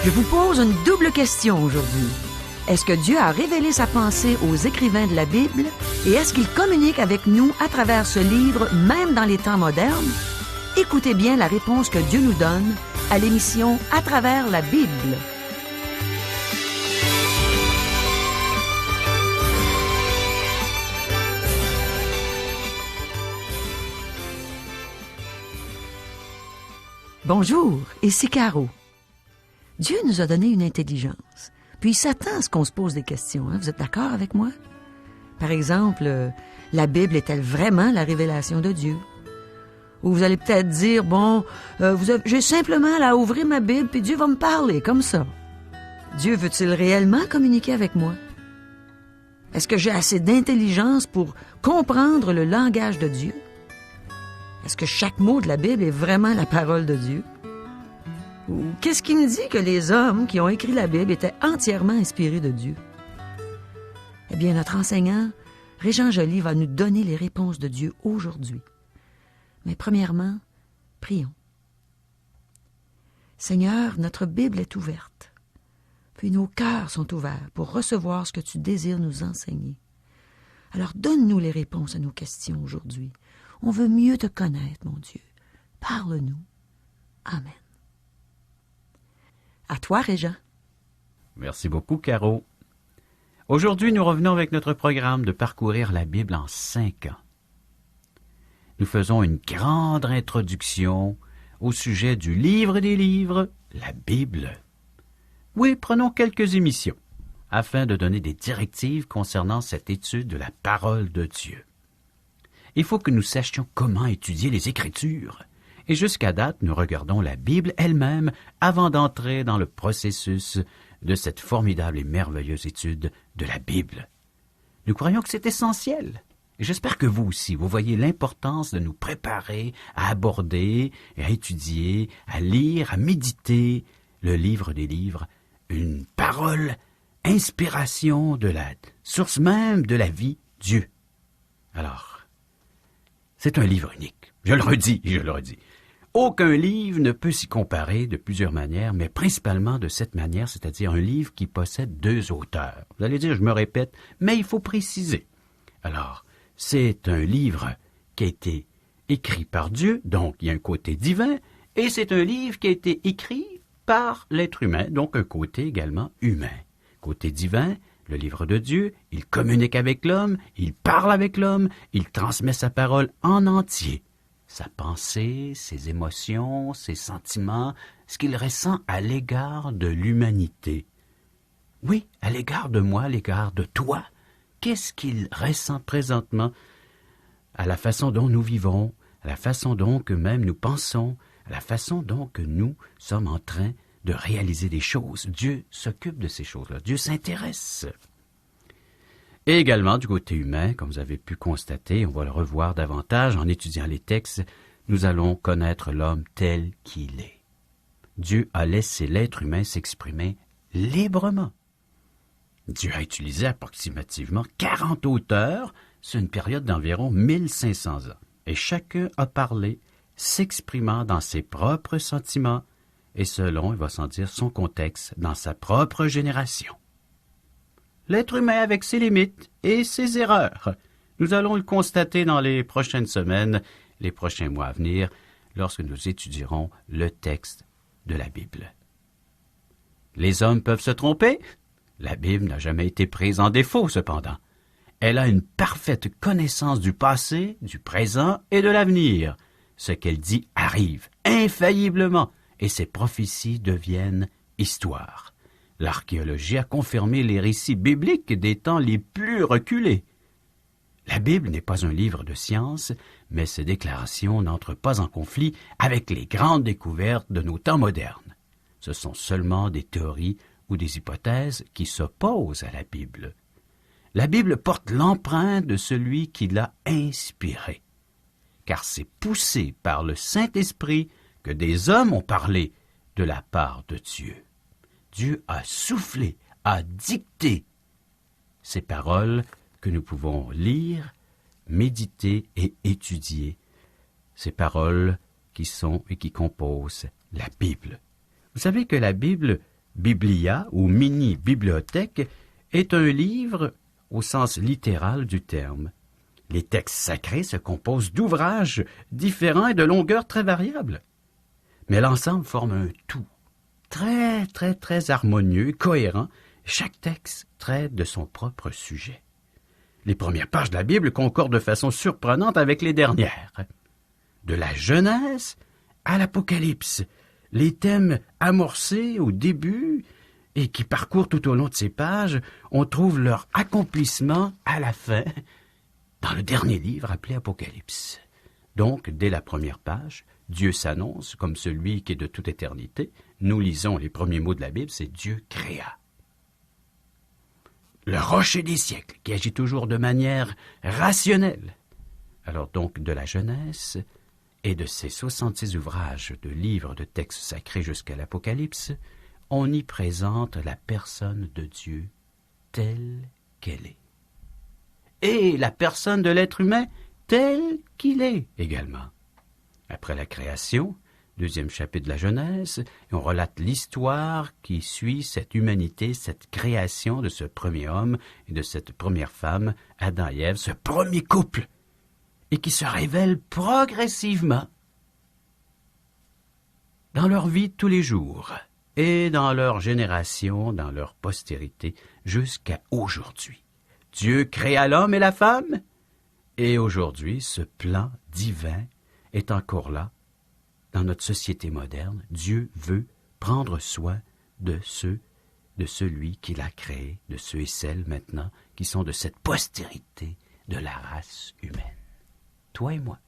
Je vous pose une double question aujourd'hui. Est-ce que Dieu a révélé sa pensée aux écrivains de la Bible et est-ce qu'il communique avec nous à travers ce livre, même dans les temps modernes? Écoutez bien la réponse que Dieu nous donne à l'émission À travers la Bible. Bonjour, ici Caro. Dieu nous a donné une intelligence, puis il s'attend à ce qu'on se pose des questions. Vous êtes d'accord avec moi? Par exemple, la Bible est-elle vraiment la révélation de Dieu? Ou vous allez peut-être dire, j'ai simplement à ouvrir ma Bible, puis Dieu va me parler, comme ça. Dieu veut-il réellement communiquer avec moi? Est-ce que j'ai assez d'intelligence pour comprendre le langage de Dieu? Est-ce que chaque mot de la Bible est vraiment la parole de Dieu? Ou qu'est-ce qui me dit que les hommes qui ont écrit la Bible étaient entièrement inspirés de Dieu? Eh bien, notre enseignant, Régent Joly, va nous donner les réponses de Dieu aujourd'hui. Mais premièrement, prions. Seigneur, notre Bible est ouverte, puis nos cœurs sont ouverts pour recevoir ce que tu désires nous enseigner. Alors donne-nous les réponses à nos questions aujourd'hui. On veut mieux te connaître, mon Dieu. Parle-nous. Amen. À toi, Régent. Merci beaucoup, Caro. Aujourd'hui, nous revenons avec notre programme de parcourir la Bible en 5 ans. Nous faisons une grande introduction au sujet du livre des livres, la Bible. Oui, prenons quelques émissions afin de donner des directives concernant cette étude de la parole de Dieu. Il faut que nous sachions comment étudier les Écritures. Et jusqu'à date, nous regardons la Bible elle-même avant d'entrer dans le processus de cette formidable et merveilleuse étude de la Bible. Nous croyons que c'est essentiel. Et j'espère que vous aussi, vous voyez l'importance de nous préparer à aborder, à étudier, à lire, à méditer le livre des livres, une parole, inspiration de la source même de la vie, Dieu. Alors, c'est un livre unique. Je le redis. Aucun livre ne peut s'y comparer de plusieurs manières, mais principalement de cette manière, c'est-à-dire un livre qui possède 2 auteurs. Vous allez dire, je me répète, mais il faut préciser. Alors, c'est un livre qui a été écrit par Dieu, donc il y a un côté divin, et c'est un livre qui a été écrit par l'être humain, donc un côté également humain. Côté divin, le livre de Dieu, il communique avec l'homme, il parle avec l'homme, il transmet sa parole en entier. Sa pensée, ses émotions, ses sentiments, ce qu'il ressent à l'égard de l'humanité. Oui, à l'égard de moi, à l'égard de toi. Qu'est-ce qu'il ressent présentement à la façon dont nous vivons, à la façon dont que même nous pensons, à la façon dont que nous sommes en train de réaliser des choses. Dieu s'occupe de ces choses-là. Dieu s'intéresse. Et également, du côté humain, comme vous avez pu constater, on va le revoir davantage en étudiant les textes, nous allons connaître l'homme tel qu'il est. Dieu a laissé l'être humain s'exprimer librement. Dieu a utilisé approximativement 40 auteurs sur une période d'environ 1500 ans. Et chacun a parlé, s'exprimant dans ses propres sentiments et selon, il va s'en dire, son contexte dans sa propre génération. L'être humain avec ses limites et ses erreurs. Nous allons le constater dans les prochaines semaines, les prochains mois à venir, lorsque nous étudierons le texte de la Bible. Les hommes peuvent se tromper. La Bible n'a jamais été prise en défaut, cependant. Elle a une parfaite connaissance du passé, du présent et de l'avenir. Ce qu'elle dit arrive infailliblement et ses prophéties deviennent histoire. L'archéologie a confirmé les récits bibliques des temps les plus reculés. La Bible n'est pas un livre de science, mais ses déclarations n'entrent pas en conflit avec les grandes découvertes de nos temps modernes. Ce sont seulement des théories ou des hypothèses qui s'opposent à la Bible. La Bible porte l'empreinte de celui qui l'a inspirée, car c'est poussé par le Saint-Esprit que des hommes ont parlé de la part de Dieu. Dieu a soufflé, a dicté ces paroles que nous pouvons lire, méditer et étudier. Ces paroles qui sont et qui composent la Bible. Vous savez que la Bible Biblia ou mini-bibliothèque est un livre au sens littéral du terme. Les textes sacrés se composent d'ouvrages différents et de longueurs très variables. Mais l'ensemble forme un tout, très harmonieux, cohérent. Chaque texte traite de son propre sujet. Les premières pages de la Bible concordent de façon surprenante avec les dernières. De la Genèse à l'Apocalypse, les thèmes amorcés au début et qui parcourent tout au long de ces pages, on trouve leur accomplissement à la fin, dans le dernier livre appelé Apocalypse. Donc, dès la première page, Dieu s'annonce comme celui qui est de toute éternité. Nous lisons les premiers mots de la Bible, c'est Dieu créa. Le rocher des siècles, qui agit toujours de manière rationnelle. Alors donc, de la Genèse et de ces 66 ouvrages de livres de textes sacrés jusqu'à l'Apocalypse, on y présente la personne de Dieu telle qu'elle est. Et la personne de l'être humain tel qu'il est également. Après la création, 2e chapitre de la Genèse, on relate l'histoire qui suit cette humanité, cette création de ce premier homme et de cette première femme, Adam et Ève, ce premier couple, et qui se révèle progressivement dans leur vie de tous les jours et dans leur génération, dans leur postérité, jusqu'à aujourd'hui. Dieu créa l'homme et la femme, et aujourd'hui, ce plan divin est encore là. Dans notre société moderne, Dieu veut prendre soin de celui qu'il a créé, de ceux et celles maintenant qui sont de cette postérité de la race humaine. Toi et moi,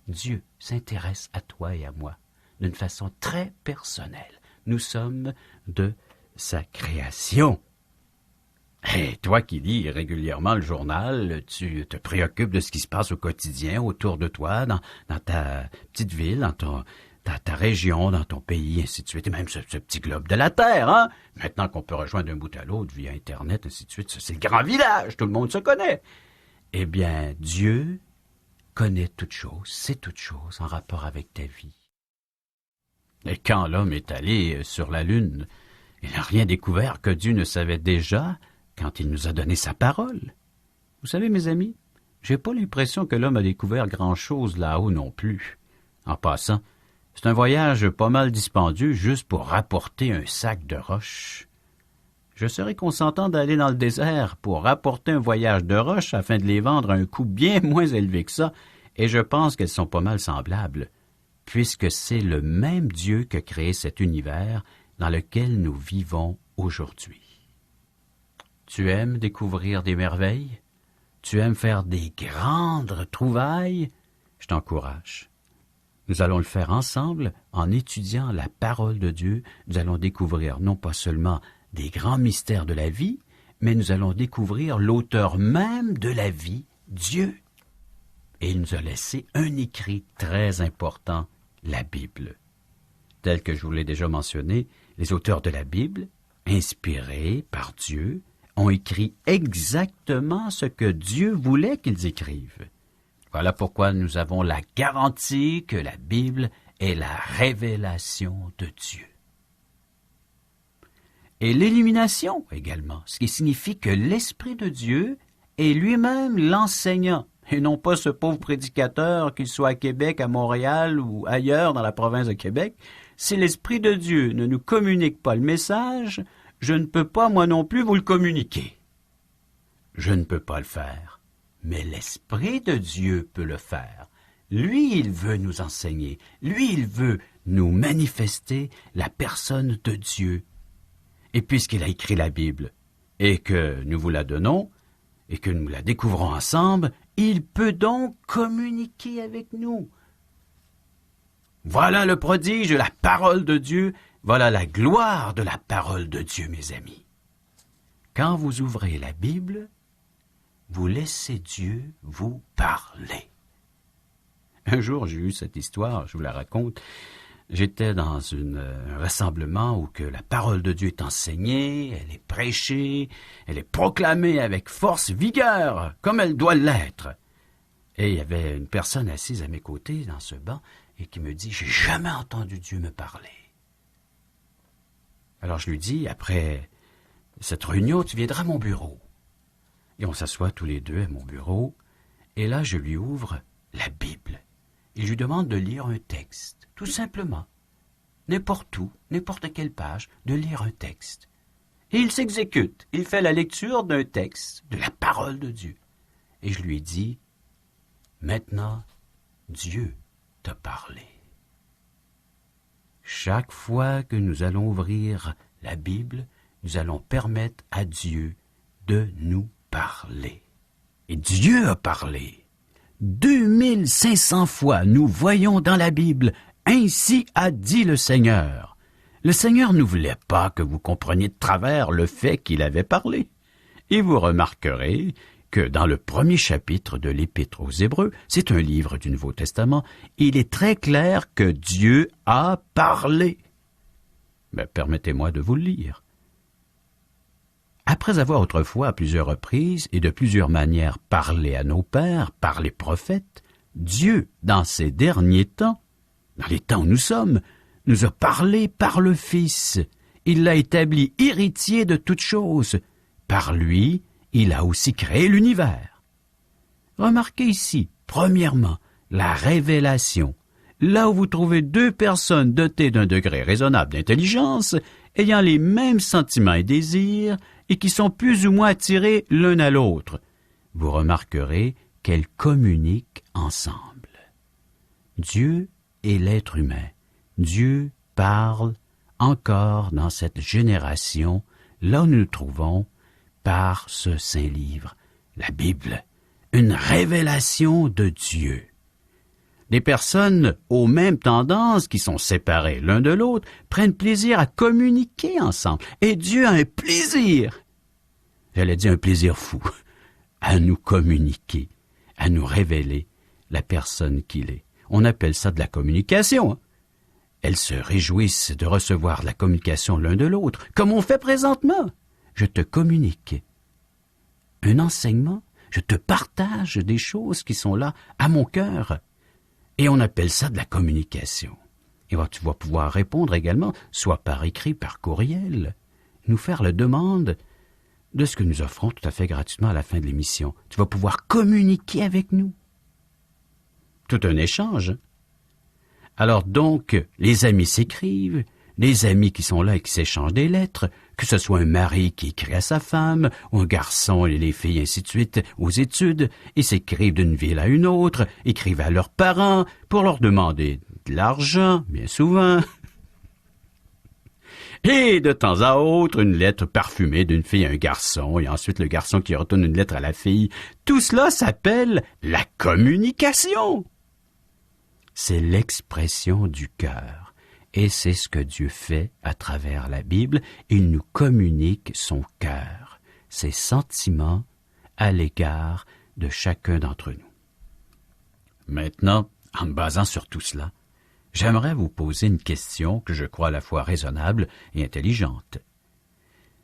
Dieu s'intéresse à toi et à moi d'une façon très personnelle. Nous sommes de sa création. Et toi qui lis régulièrement le journal, tu te préoccupes de ce qui se passe au quotidien autour de toi, dans ta petite ville, dans ta région, dans ton pays, ainsi de suite, et même ce petit globe de la Terre, hein? Maintenant qu'on peut rejoindre d'un bout à l'autre via Internet, ainsi de suite, c'est le grand village, tout le monde se connaît. Eh bien, Dieu connaît toutes choses, sait toutes choses en rapport avec ta vie. Et quand l'homme est allé sur la Lune, il n'a rien découvert que Dieu ne savait déjà quand il nous a donné sa parole. Vous savez, mes amis, j'ai pas l'impression que l'homme a découvert grand-chose là-haut non plus. En passant, c'est un voyage pas mal dispendieux juste pour rapporter un sac de roches. Je serais consentant d'aller dans le désert pour rapporter un voyage de roches afin de les vendre à un coût bien moins élevé que ça, et je pense qu'elles sont pas mal semblables, puisque c'est le même Dieu qui a créé cet univers dans lequel nous vivons aujourd'hui. Tu aimes découvrir des merveilles? Tu aimes faire des grandes trouvailles? Je t'encourage. Nous allons le faire ensemble en étudiant la parole de Dieu. Nous allons découvrir non pas seulement des grands mystères de la vie, mais nous allons découvrir l'auteur même de la vie, Dieu. Et il nous a laissé un écrit très important, la Bible. Tel que je vous l'ai déjà mentionné, les auteurs de la Bible, inspirés par Dieu, ont écrit exactement ce que Dieu voulait qu'ils écrivent. Voilà pourquoi nous avons la garantie que la Bible est la révélation de Dieu. Et l'illumination également, ce qui signifie que l'Esprit de Dieu est lui-même l'enseignant, et non pas ce pauvre prédicateur, qu'il soit à Québec, à Montréal ou ailleurs dans la province de Québec. Si l'Esprit de Dieu ne nous communique pas le message, je ne peux pas, moi non plus, vous le communiquer. Je ne peux pas le faire, mais l'Esprit de Dieu peut le faire. Lui, il veut nous enseigner. Lui, il veut nous manifester la personne de Dieu. Et puisqu'il a écrit la Bible, et que nous vous la donnons, et que nous la découvrons ensemble, il peut donc communiquer avec nous. Voilà le prodige de la parole de Dieu. Voilà la gloire de la parole de Dieu, mes amis. Quand vous ouvrez la Bible, vous laissez Dieu vous parler. Un jour, j'ai eu cette histoire, je vous la raconte. J'étais dans un rassemblement où que la parole de Dieu est enseignée, elle est prêchée, elle est proclamée avec force, vigueur, comme elle doit l'être. Et il y avait une personne assise à mes côtés dans ce banc et qui me dit « J'ai jamais entendu Dieu me parler. » Alors je lui dis, après cette réunion, tu viendras à mon bureau. Et on s'assoit tous les deux à mon bureau, et là je lui ouvre la Bible. Et je lui demande de lire un texte, tout simplement. N'importe où, n'importe quelle page, de lire un texte. Et il s'exécute, il fait la lecture d'un texte, de la parole de Dieu. Et je lui dis, maintenant, Dieu t'a parlé. Chaque fois que nous allons ouvrir la Bible, nous allons permettre à Dieu de nous parler. Et Dieu a parlé. 2500 fois nous voyons dans la Bible « Ainsi a dit le Seigneur ». Le Seigneur ne voulait pas que vous compreniez de travers le fait qu'il avait parlé. Et vous remarquerez que dans le premier chapitre de l'Épître aux Hébreux, c'est un livre du Nouveau Testament, il est très clair que Dieu a parlé. Mais permettez-moi de vous le lire. Après avoir autrefois à plusieurs reprises et de plusieurs manières parlé à nos pères par les prophètes, Dieu, dans ces derniers temps, dans les temps où nous sommes, nous a parlé par le Fils. Il l'a établi héritier de toutes choses. Par lui, il a aussi créé l'univers. Remarquez ici, premièrement, la révélation. Là où vous trouvez deux personnes dotées d'un degré raisonnable d'intelligence, ayant les mêmes sentiments et désirs, et qui sont plus ou moins attirés l'un à l'autre, vous remarquerez qu'elles communiquent ensemble. Dieu et l'être humain. Dieu parle encore dans cette génération, là où nous nous trouvons, par ce saint livre, la Bible, une révélation de Dieu. Des personnes aux mêmes tendances, qui sont séparées l'un de l'autre, prennent plaisir à communiquer ensemble. Et Dieu a un plaisir, j'allais dire un plaisir fou, à nous communiquer, à nous révéler la personne qu'il est. On appelle ça de la communication. Hein? Elles se réjouissent de recevoir la communication l'un de l'autre, comme on fait présentement. Je te communique un enseignement, je te partage des choses qui sont là à mon cœur. Et on appelle ça de la communication. Et tu vas pouvoir répondre également, soit par écrit, par courriel, nous faire la demande de ce que nous offrons tout à fait gratuitement à la fin de l'émission. Tu vas pouvoir communiquer avec nous. Tout un échange. Alors donc, les amis s'écrivent, les amis qui sont là et qui s'échangent des lettres, que ce soit un mari qui écrit à sa femme, ou un garçon et les filles, ainsi de suite, aux études, ils s'écrivent d'une ville à une autre, écrivent à leurs parents pour leur demander de l'argent, bien souvent. Et de temps à autre, une lettre parfumée d'une fille à un garçon, et ensuite le garçon qui retourne une lettre à la fille. Tout cela s'appelle la communication. C'est l'expression du cœur. Et c'est ce que Dieu fait à travers la Bible. Il nous communique son cœur, ses sentiments à l'égard de chacun d'entre nous. Maintenant, en me basant sur tout cela, j'aimerais vous poser une question que je crois à la fois raisonnable et intelligente.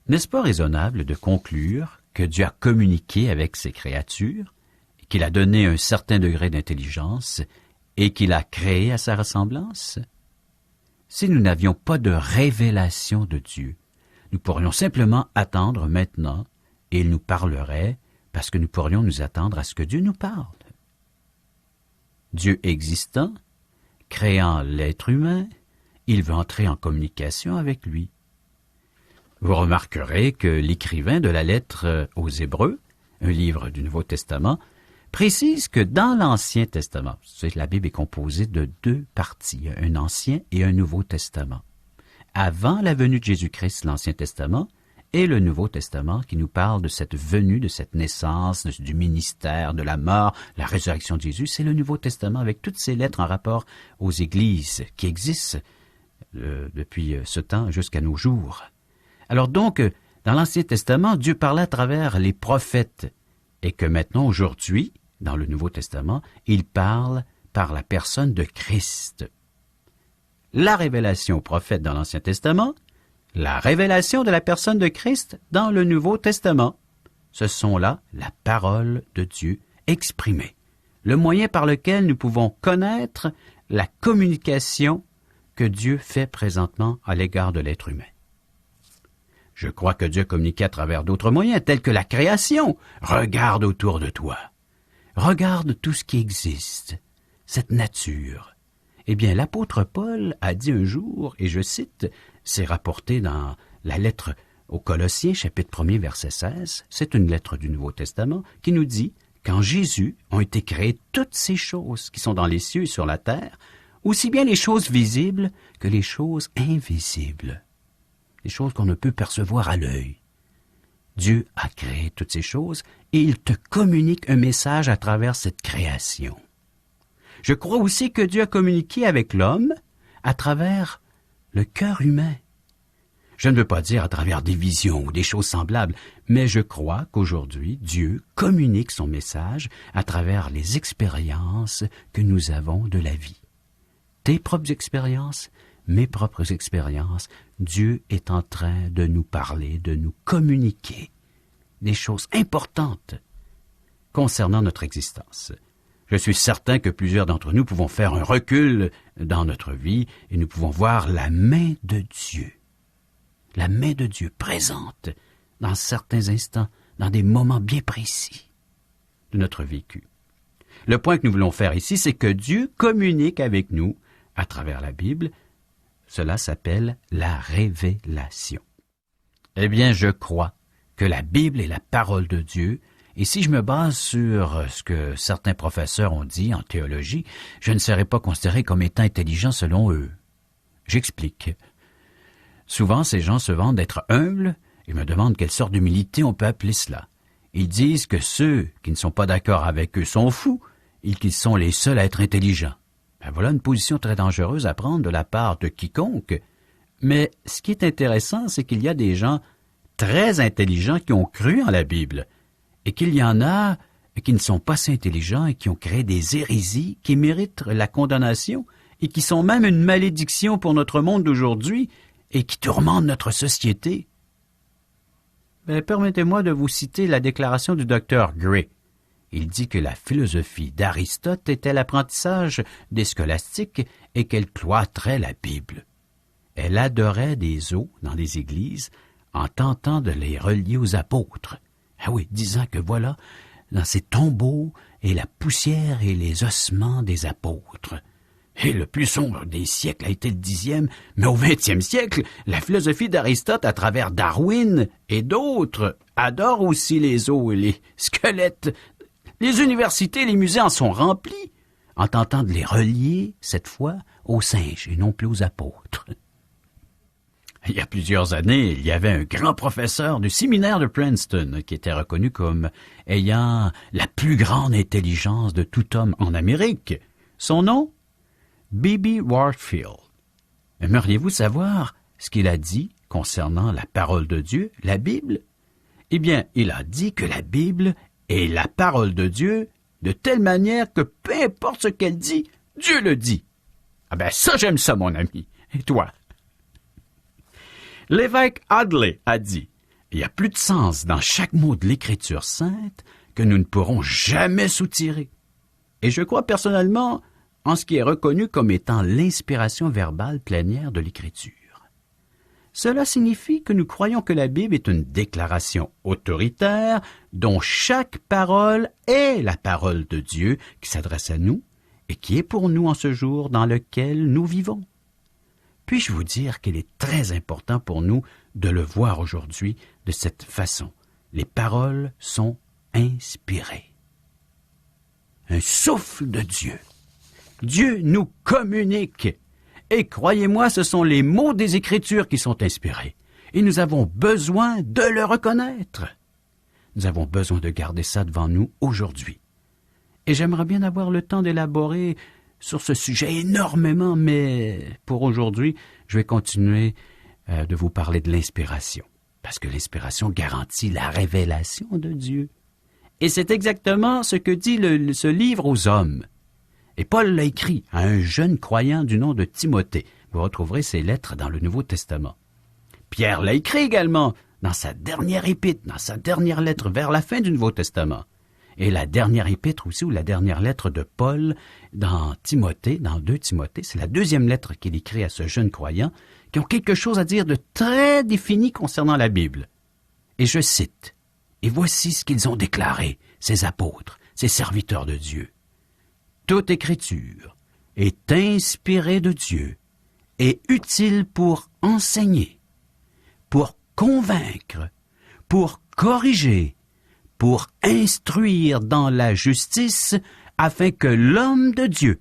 N'est-ce pas raisonnable de conclure que Dieu a communiqué avec ses créatures, qu'il a donné un certain degré d'intelligence et qu'il a créé à sa ressemblance? Si nous n'avions pas de révélation de Dieu, nous pourrions simplement attendre maintenant et il nous parlerait parce que nous pourrions nous attendre à ce que Dieu nous parle. Dieu existant, créant l'être humain, il veut entrer en communication avec lui. Vous remarquerez que l'écrivain de la lettre aux Hébreux, un livre du Nouveau Testament, précise que dans l'Ancien Testament, la Bible est composée de deux parties, un Ancien et un Nouveau Testament. Avant la venue de Jésus-Christ, l'Ancien Testament, et le Nouveau Testament qui nous parle de cette venue, de cette naissance, du ministère, de la mort, la résurrection de Jésus, c'est le Nouveau Testament avec toutes ces lettres en rapport aux églises qui existent depuis ce temps jusqu'à nos jours. Alors donc, dans l'Ancien Testament, Dieu parlait à travers les prophètes et que maintenant, aujourd'hui, dans le Nouveau Testament, il parle par la personne de Christ. La révélation aux prophètes dans l'Ancien Testament, la révélation de la personne de Christ dans le Nouveau Testament. Ce sont là la parole de Dieu exprimée, le moyen par lequel nous pouvons connaître la communication que Dieu fait présentement à l'égard de l'être humain. Je crois que Dieu a communiqué à travers d'autres moyens, tels que la création. Regarde autour de toi. Regarde tout ce qui existe, cette nature. Eh bien, l'apôtre Paul a dit un jour, et je cite, c'est rapporté dans la lettre aux Colossiens, chapitre 1er, verset 16, c'est une lettre du Nouveau Testament, qui nous dit qu'en Jésus ont été créées toutes ces choses qui sont dans les cieux et sur la terre, aussi bien les choses visibles que les choses invisibles, les choses qu'on ne peut percevoir à l'œil. Dieu a créé toutes ces choses et il te communique un message à travers cette création. Je crois aussi que Dieu a communiqué avec l'homme à travers le cœur humain. Je ne veux pas dire à travers des visions ou des choses semblables, mais je crois qu'aujourd'hui, Dieu communique son message à travers les expériences que nous avons de la vie. Tes propres expériences, mes propres expériences, Dieu est en train de nous parler, de nous communiquer des choses importantes concernant notre existence. Je suis certain que plusieurs d'entre nous pouvons faire un recul dans notre vie et nous pouvons voir la main de Dieu. La main de Dieu présente dans certains instants, dans des moments bien précis de notre vécu. Le point que nous voulons faire ici, c'est que Dieu communique avec nous à travers la Bible. Cela s'appelle la révélation. Eh bien, je crois que la Bible est la parole de Dieu, et si je me base sur ce que certains professeurs ont dit en théologie, je ne serai pas considéré comme étant intelligent selon eux. J'explique. Souvent, ces gens se vantent d'être humbles et me demandent quelle sorte d'humilité on peut appeler cela. Ils disent que ceux qui ne sont pas d'accord avec eux sont fous et qu'ils sont les seuls à être intelligents. Ben voilà une position très dangereuse à prendre de la part de quiconque. Mais ce qui est intéressant, c'est qu'il y a des gens très intelligents qui ont cru en la Bible et qu'il y en a qui ne sont pas si intelligents et qui ont créé des hérésies qui méritent la condamnation et qui sont même une malédiction pour notre monde d'aujourd'hui et qui tourmente notre société. Mais permettez-moi de vous citer la déclaration du docteur Gray. Il dit que la philosophie d'Aristote était l'apprentissage des scolastiques et qu'elle cloîtrait la Bible. Elle adorait des os dans les églises en tentant de les relier aux apôtres. Ah oui, disant que voilà, dans ces tombeaux est la poussière et les ossements des apôtres. Et le plus sombre des siècles a été le 10e, mais au 20e siècle, la philosophie d'Aristote, à travers Darwin et d'autres, adore aussi les os et les squelettes. Les universités et les musées en sont remplis, en tentant de les relier, cette fois, aux singes et non plus aux apôtres. Il y a plusieurs années, il y avait un grand professeur du séminaire de Princeton qui était reconnu comme ayant la plus grande intelligence de tout homme en Amérique. Son nom? B.B. Warfield. Aimeriez-vous savoir ce qu'il a dit concernant la parole de Dieu, la Bible? Eh bien, il a dit que la Bible est la parole de Dieu de telle manière que peu importe ce qu'elle dit, Dieu le dit. Ah ben ça, j'aime ça, mon ami. Et toi? L'évêque Hadley a dit « Il y a plus de sens dans chaque mot de l'Écriture sainte que nous ne pourrons jamais soutirer. » Et je crois personnellement en ce qui est reconnu comme étant l'inspiration verbale plénière de l'Écriture. Cela signifie que nous croyons que la Bible est une déclaration autoritaire dont chaque parole est la parole de Dieu qui s'adresse à nous et qui est pour nous en ce jour dans lequel nous vivons. Puis-je vous dire qu'il est très important pour nous de le voir aujourd'hui de cette façon. Les paroles sont inspirées. Un souffle de Dieu. Dieu nous communique. Et croyez-moi, ce sont les mots des Écritures qui sont inspirés. Et nous avons besoin de le reconnaître. Nous avons besoin de garder ça devant nous aujourd'hui. Et j'aimerais bien avoir le temps d'élaborer sur ce sujet énormément, mais pour aujourd'hui, je vais continuer de vous parler de l'inspiration, parce que l'inspiration garantit la révélation de Dieu. Et c'est exactement ce que dit ce livre aux hommes. Et Paul l'a écrit à un jeune croyant du nom de Timothée. Vous retrouverez ces lettres dans le Nouveau Testament. Pierre l'a écrit également dans sa dernière épître, dans sa dernière lettre vers la fin du Nouveau Testament. Et la dernière épître aussi, ou la dernière lettre de Paul dans Timothée, dans 2 Timothée, c'est la deuxième lettre qu'il écrit à ce jeune croyant, qui ont quelque chose à dire de très défini concernant la Bible. Et je cite, « Et voici ce qu'ils ont déclaré, ces apôtres, ces serviteurs de Dieu. Toute écriture est inspirée de Dieu et utile pour enseigner, pour convaincre, pour corriger, pour instruire dans la justice, afin que l'homme de Dieu,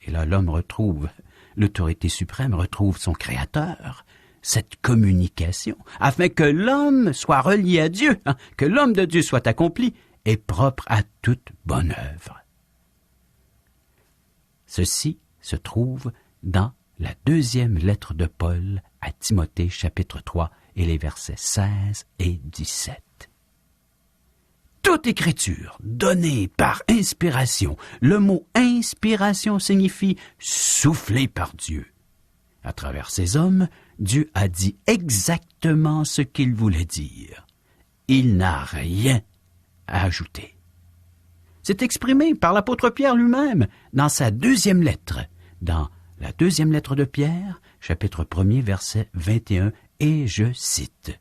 et là l'homme retrouve, l'autorité suprême retrouve son Créateur, cette communication, afin que l'homme soit relié à Dieu, que l'homme de Dieu soit accompli et propre à toute bonne œuvre. » Ceci se trouve dans la deuxième lettre de Paul à Timothée, chapitre 3, et les versets 16 et 17. Toute écriture donnée par inspiration, le mot inspiration signifie soufflé par Dieu. À travers ces hommes, Dieu a dit exactement ce qu'il voulait dire. Il n'a rien à ajouter. C'est exprimé par l'apôtre Pierre lui-même dans sa deuxième lettre, dans la deuxième lettre de Pierre, chapitre 1er, verset 21, et je cite.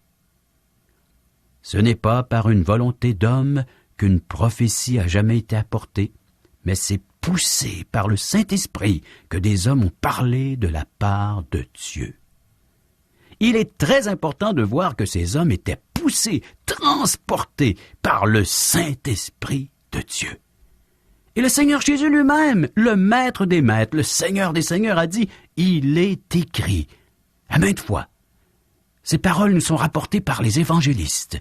« Ce n'est pas par une volonté d'homme qu'une prophétie a jamais été apportée, mais c'est poussé par le Saint-Esprit que des hommes ont parlé de la part de Dieu. » Il est très important de voir que ces hommes étaient poussés, transportés par le Saint-Esprit de Dieu. Et le Seigneur Jésus lui-même, le Maître des Maîtres, le Seigneur des Seigneurs, a dit « Il est écrit » à maintes fois. Ces paroles nous sont rapportées par les évangélistes.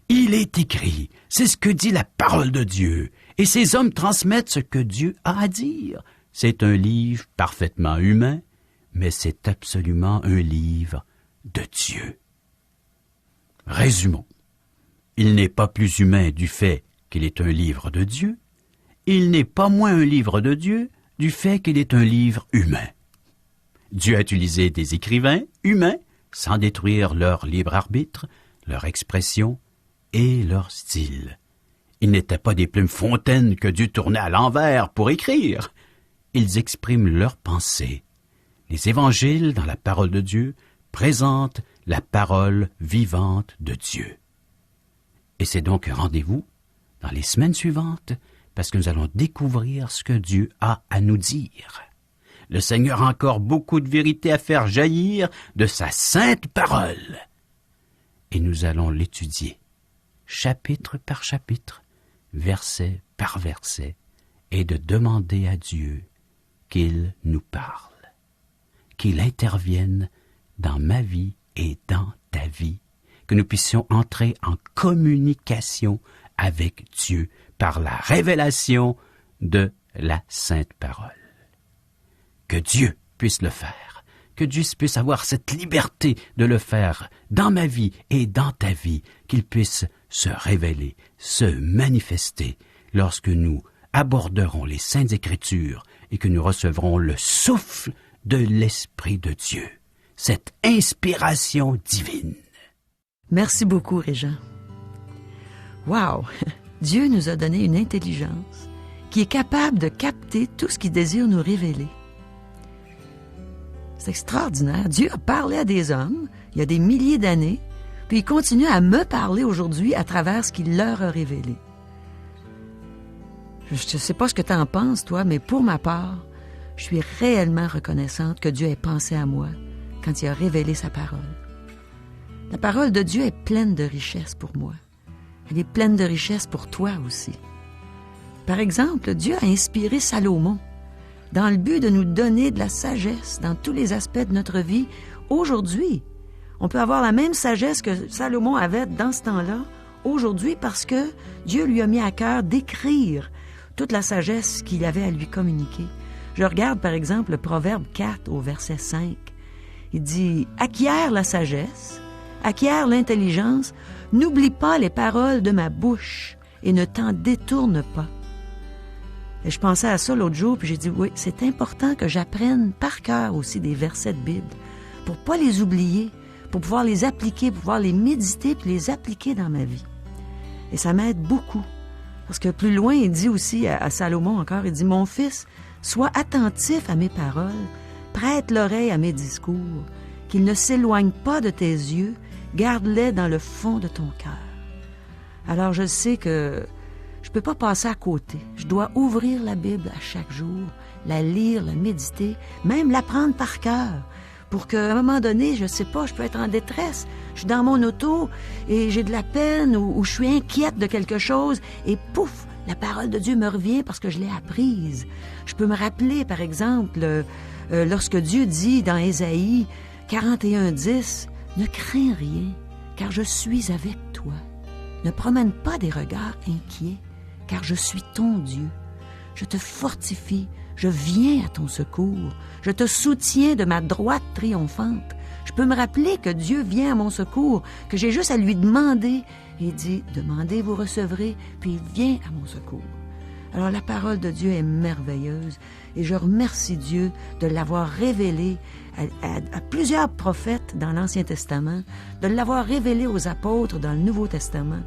Il est écrit, c'est ce que dit la parole de Dieu, et ces hommes transmettent ce que Dieu a à dire. C'est un livre parfaitement humain, mais c'est absolument un livre de Dieu. Résumons. Il n'est pas plus humain du fait qu'il est un livre de Dieu, il n'est pas moins un livre de Dieu du fait qu'il est un livre humain. Dieu a utilisé des écrivains humains sans détruire leur libre arbitre, leur expression et leur style. Ils n'étaient pas des plumes fontaines que Dieu tournait à l'envers pour écrire. Ils expriment leurs pensées. Les évangiles, dans la parole de Dieu, présentent la parole vivante de Dieu. Et c'est donc un rendez-vous dans les semaines suivantes, parce que nous allons découvrir ce que Dieu a à nous dire. Le Seigneur a encore beaucoup de vérité à faire jaillir de sa sainte parole. Et nous allons l'étudier, chapitre par chapitre, verset par verset, et de demander à Dieu qu'il nous parle, qu'il intervienne dans ma vie et dans ta vie, que nous puissions entrer en communication avec Dieu par la révélation de la Sainte Parole. Que Dieu puisse le faire, que Dieu puisse avoir cette liberté de le faire dans ma vie et dans ta vie, qu'il puisse se révéler, se manifester lorsque nous aborderons les Saintes Écritures et que nous recevrons le souffle de l'Esprit de Dieu, cette inspiration divine. Merci beaucoup, Régent. Wow! Dieu nous a donné une intelligence qui est capable de capter tout ce qu'il désire nous révéler. C'est extraordinaire. Dieu a parlé à des hommes il y a des milliers d'années, puis il continue à me parler aujourd'hui à travers ce qu'il leur a révélé. Je ne sais pas ce que tu en penses, toi, mais pour ma part, je suis réellement reconnaissante que Dieu ait pensé à moi quand il a révélé sa parole. La parole de Dieu est pleine de richesses pour moi. Elle est pleine de richesses pour toi aussi. Par exemple, Dieu a inspiré Salomon dans le but de nous donner de la sagesse dans tous les aspects de notre vie. Aujourd'hui, on peut avoir la même sagesse que Salomon avait dans ce temps-là, aujourd'hui, parce que Dieu lui a mis à cœur d'écrire toute la sagesse qu'il avait à lui communiquer. Je regarde par exemple le Proverbe 4 au verset 5. Il dit « Acquiert la sagesse, acquiert l'intelligence, n'oublie pas les paroles de ma bouche et ne t'en détourne pas. » Et je pensais à ça l'autre jour, puis j'ai dit, oui, c'est important que j'apprenne par cœur aussi des versets de Bible, pour pas les oublier, pour pouvoir les appliquer, pour pouvoir les méditer, puis les appliquer dans ma vie. Et ça m'aide beaucoup Parce que plus loin, il dit aussi à Salomon encore, il dit « Mon fils, sois attentif à mes paroles, prête l'oreille à mes discours, qu'ils ne s'éloignent pas de tes yeux, garde-les dans le fond de ton cœur. » Alors je sais que je peux pas passer à côté. Je dois ouvrir la Bible à chaque jour, la lire, la méditer, même l'apprendre par cœur, pour qu'à un moment donné, je sais pas, je peux être en détresse. Je suis dans mon auto et j'ai de la peine ou je suis inquiète de quelque chose et pouf, la parole de Dieu me revient parce que je l'ai apprise. Je peux me rappeler, par exemple, lorsque Dieu dit dans Ésaïe 41:10, « Ne crains rien, car je suis avec toi. Ne promène pas des regards inquiets, car je suis ton Dieu. Je te fortifie, je viens à ton secours. Je te soutiens de ma droite triomphante. » Je peux me rappeler que Dieu vient à mon secours, que j'ai juste à lui demander. Et il dit, demandez, vous recevrez, puis il vient à mon secours. Alors la parole de Dieu est merveilleuse et je remercie Dieu de l'avoir révélée à plusieurs prophètes dans l'Ancien Testament, de l'avoir révélée aux apôtres dans le Nouveau Testament,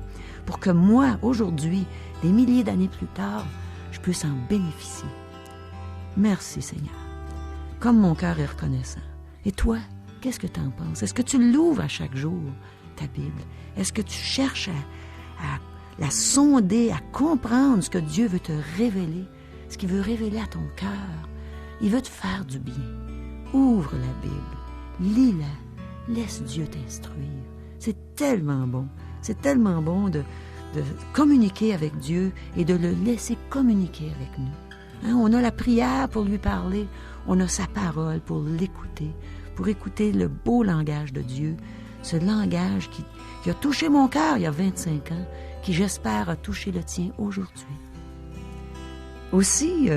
pour que moi, aujourd'hui, des milliers d'années plus tard, je puisse en bénéficier. Merci Seigneur. Comme mon cœur est reconnaissant. Et toi, qu'est-ce que tu en penses? Est-ce que tu l'ouvres à chaque jour, ta Bible? Est-ce que tu cherches à la sonder, à comprendre ce que Dieu veut te révéler, ce qu'il veut révéler à ton cœur? Il veut te faire du bien. Ouvre la Bible, lis-la, laisse Dieu t'instruire. C'est tellement bon. C'est tellement bon de communiquer avec Dieu et de le laisser communiquer avec nous. Hein, on a la prière pour lui parler, on a sa parole pour l'écouter, pour écouter le beau langage de Dieu, ce langage qui a touché mon cœur il y a 25 ans, qui j'espère a touché le tien aujourd'hui. Aussi,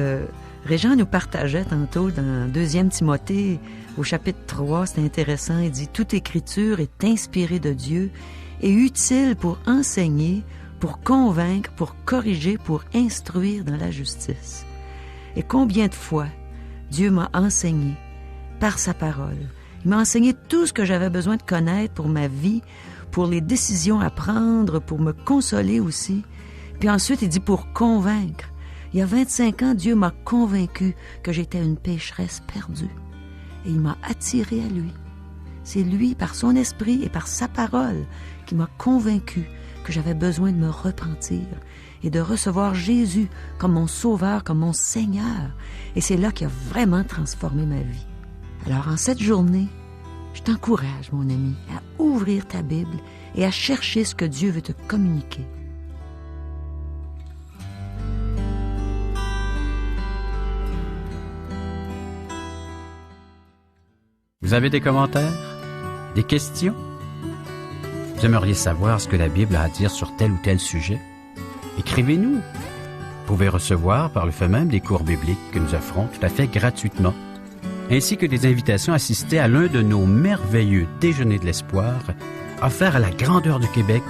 Régent nous partageait tantôt dans 2 Timothée au chapitre 3, c'est intéressant, il dit « Toute écriture est inspirée de Dieu et utile pour enseigner, pour convaincre, pour corriger, pour instruire dans la justice. » Et combien de fois Dieu m'a enseigné par sa parole. Il m'a enseigné tout ce que j'avais besoin de connaître pour ma vie, pour les décisions à prendre, pour me consoler aussi. Puis ensuite, il dit pour convaincre. Il y a 25 ans, Dieu m'a convaincu que j'étais une pécheresse perdue. Et il m'a attiré à lui. C'est lui, par son esprit et par sa parole, qui m'a convaincu que j'avais besoin de me repentir et de recevoir Jésus comme mon sauveur, comme mon Seigneur. Et c'est là qu'il a vraiment transformé ma vie. Alors, en cette journée, je t'encourage, mon ami, à ouvrir ta Bible et à chercher ce que Dieu veut te communiquer. Vous avez des commentaires? Des questions? Vous aimeriez savoir ce que la Bible a à dire sur tel ou tel sujet? Écrivez-nous. Vous pouvez recevoir par le fait même des cours bibliques que nous offrons tout à fait gratuitement, ainsi que des invitations à assister à l'un de nos merveilleux déjeuners de l'espoir offerts à la grandeur du Québec,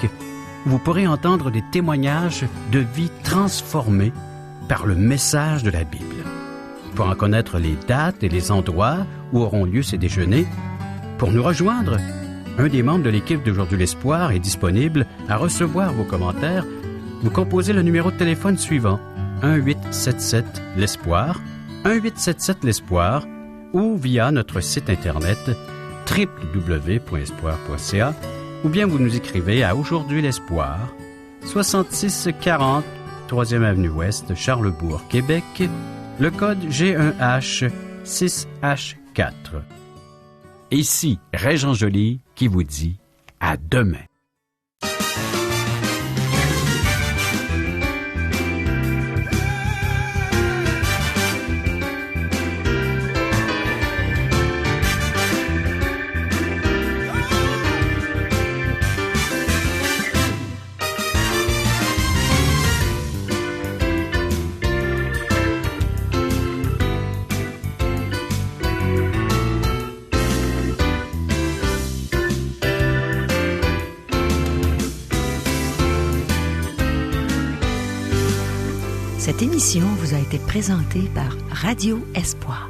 où vous pourrez entendre des témoignages de vie transformées par le message de la Bible. Pour en connaître les dates et les endroits où auront lieu ces déjeuners, pour nous rejoindre, un des membres de l'équipe d'Aujourd'hui l'Espoir est disponible à recevoir vos commentaires. Vous composez le numéro de téléphone suivant, 1-877-l'Espoir, 1-877-l'Espoir, ou via notre site Internet www.espoir.ca, ou bien vous nous écrivez à Aujourd'hui l'Espoir, 6640 3e Avenue Ouest, Charlebourg, Québec, le code G1H 6H4. Ici, Régent Joly qui vous dit à demain. Cette émission vous a été présentée par Radio Espoir.